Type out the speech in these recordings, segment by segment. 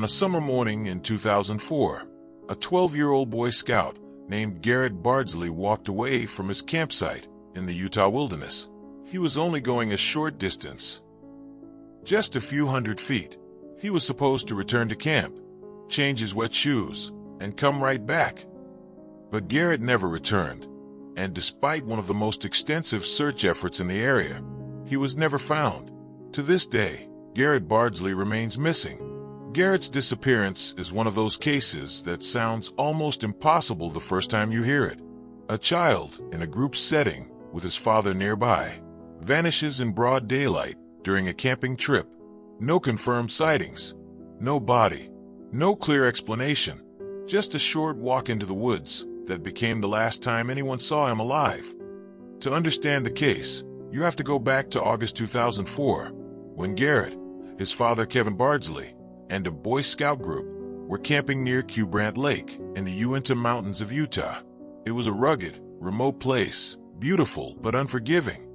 On a summer morning in 2004, a 12-year-old Boy Scout named Garrett Bardsley walked away from his campsite in the Utah wilderness. He was only going a short distance, just a few hundred feet. He was supposed to return to camp, change his wet shoes, and come right back. But Garrett never returned, and despite one of the most extensive search efforts in the area, he was never found. To this day, Garrett Bardsley remains missing. Garrett's disappearance is one of those cases that sounds almost impossible the first time you hear it. A child in a group setting with his father nearby vanishes in broad daylight during a camping trip. No confirmed sightings, no body, no clear explanation, just a short walk into the woods that became the last time anyone saw him alive. To understand the case, you have to go back to August 2004, when Garrett, his father Kevin Bardsley, and a Boy Scout group were camping near Brandt Lake in the Uinta Mountains of Utah. It was a rugged, remote place, beautiful but unforgiving.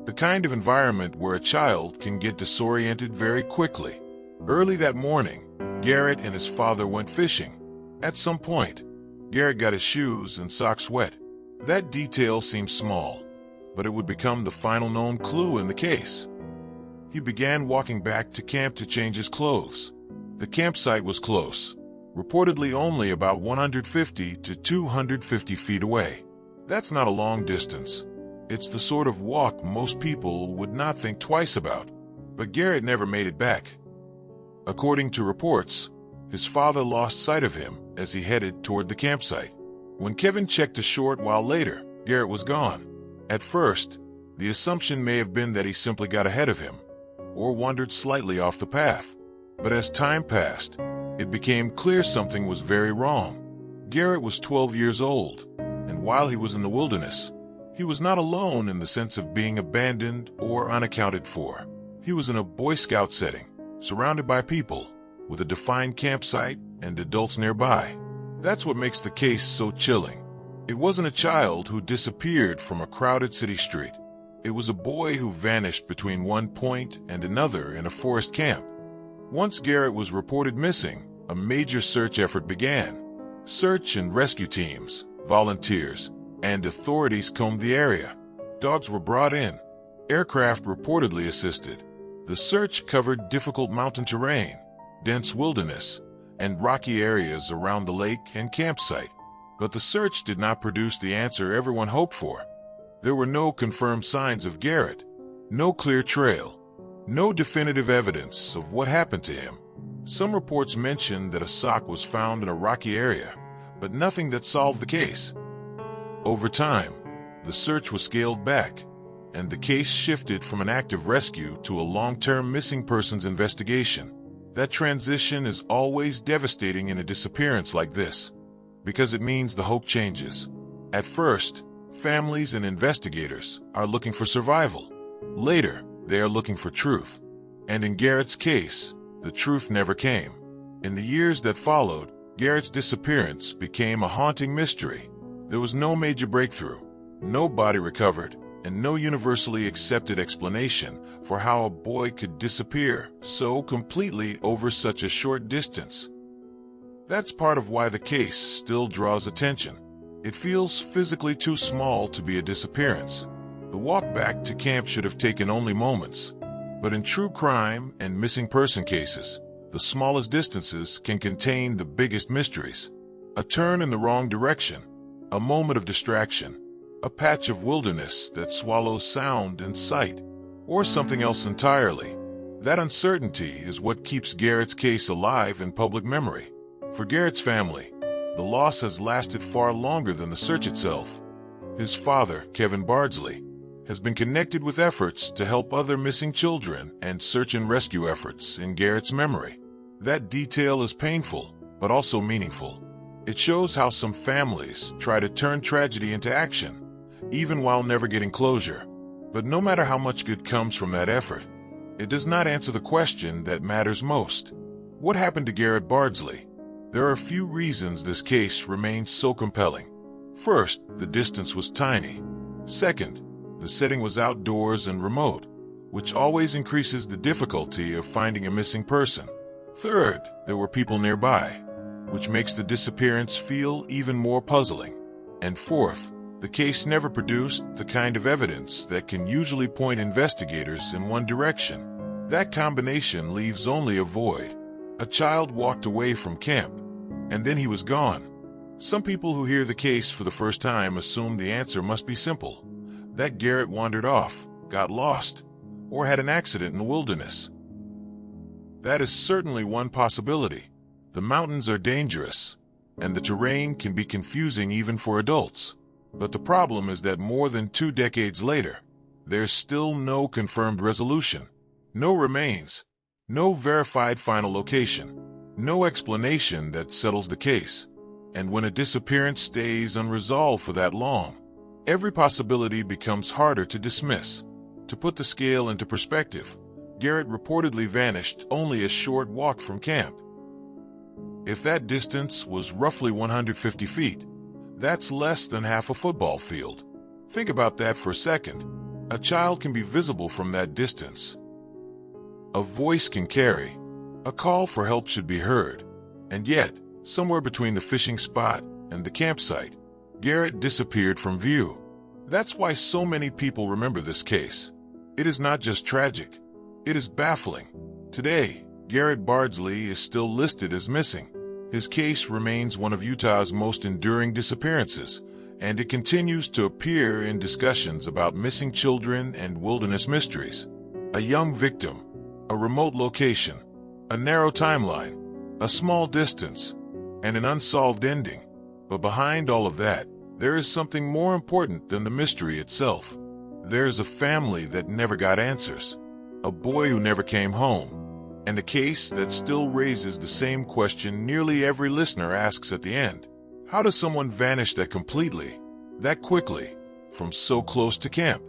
The kind of environment where a child can get disoriented very quickly. Early that morning, Garrett and his father went fishing. At some point, Garrett got his shoes and socks wet. That detail seemed small, but it would become the final known clue in the case. He began walking back to camp to change his clothes. The campsite was close, reportedly only about 150 to 250 feet away. That's not a long distance. It's the sort of walk most people would not think twice about. But Garrett never made it back. According to reports, his father lost sight of him as he headed toward the campsite. When Kevin checked a short while later, Garrett was gone. At first, the assumption may have been that he simply got ahead of him or wandered slightly off the path. But as time passed, it became clear something was very wrong. Garrett was 12 years old, and while he was in the wilderness, he was not alone in the sense of being abandoned or unaccounted for. He was in a Boy Scout setting, surrounded by people, with a defined campsite and adults nearby. That's what makes the case so chilling. It wasn't a child who disappeared from a crowded city street. It was a boy who vanished between one point and another in a forest camp. Once Garrett was reported missing, a major search effort began. Search and rescue teams, volunteers, and authorities combed the area. Dogs were brought in. Aircraft reportedly assisted. The search covered difficult mountain terrain, dense wilderness, and rocky areas around the lake and campsite. But the search did not produce the answer everyone hoped for. There were no confirmed signs of Garrett, no clear trail, no definitive evidence of what happened to him. Some reports mentioned that a sock was found in a rocky area, but nothing that solved the case. Over time, the search was scaled back, and the case shifted from an active rescue to a long-term missing persons investigation. That transition is always devastating in a disappearance like this, because it means the hope changes. At first, families and investigators are looking for survival. Later, they are looking for truth. And in Garrett's case, the truth never came. In the years that followed, Garrett's disappearance became a haunting mystery. There was no major breakthrough, no body recovered, and no universally accepted explanation for how a boy could disappear so completely over such a short distance. That's part of why the case still draws attention. It feels physically too small to be a disappearance. The walk back to camp should have taken only moments. But in true crime and missing person cases, the smallest distances can contain the biggest mysteries. A turn in the wrong direction, a moment of distraction, a patch of wilderness that swallows sound and sight, or something else entirely. That uncertainty is what keeps Garrett's case alive in public memory. For Garrett's family, the loss has lasted far longer than the search itself. His father, Kevin Bardsley, has been connected with efforts to help other missing children and search and rescue efforts in Garrett's memory. That detail is painful, but also meaningful. It shows how some families try to turn tragedy into action, even while never getting closure. But no matter how much good comes from that effort, it does not answer the question that matters most. What happened to Garrett Bardsley? There are a few reasons this case remains so compelling. First, the distance was tiny. Second, the setting was outdoors and remote, which always increases the difficulty of finding a missing person. Third, there were people nearby, which makes the disappearance feel even more puzzling. And fourth, the case never produced the kind of evidence that can usually point investigators in one direction. That combination leaves only a void. A child walked away from camp, and then he was gone. Some people who hear the case for the first time assume the answer must be simple: that Garrett wandered off, got lost, or had an accident in the wilderness. That is certainly one possibility. The mountains are dangerous, and the terrain can be confusing even for adults. But the problem is that more than 2 decades later, there's still no confirmed resolution, no remains, no verified final location, no explanation that settles the case. And when a disappearance stays unresolved for that long, every possibility becomes harder to dismiss. To put the scale into perspective, Garrett reportedly vanished only a short walk from camp. If that distance was roughly 150 feet, that's less than half a football field. Think about that for a second. A child can be visible from that distance. A voice can carry. A call for help should be heard. And yet, somewhere between the fishing spot and the campsite, Garrett disappeared from view. That's why so many people remember this case. It is not just tragic. It is baffling. Today, Garrett Bardsley is still listed as missing. His case remains one of Utah's most enduring disappearances, and it continues to appear in discussions about missing children and wilderness mysteries. A young victim, a remote location, a narrow timeline, a small distance, and an unsolved ending. But behind all of that, there is something more important than the mystery itself. There's a family that never got answers, a boy who never came home, and a case that still raises the same question nearly every listener asks at the end. How does someone vanish that completely, that quickly, from so close to camp?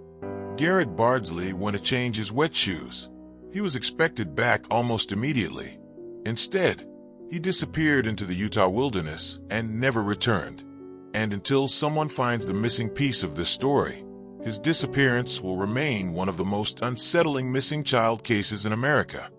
Garrett Bardsley went to change his wet shoes. He was expected back almost immediately. Instead, he disappeared into the Utah wilderness and never returned. And until someone finds the missing piece of this story, his disappearance will remain one of the most unsettling missing child cases in America.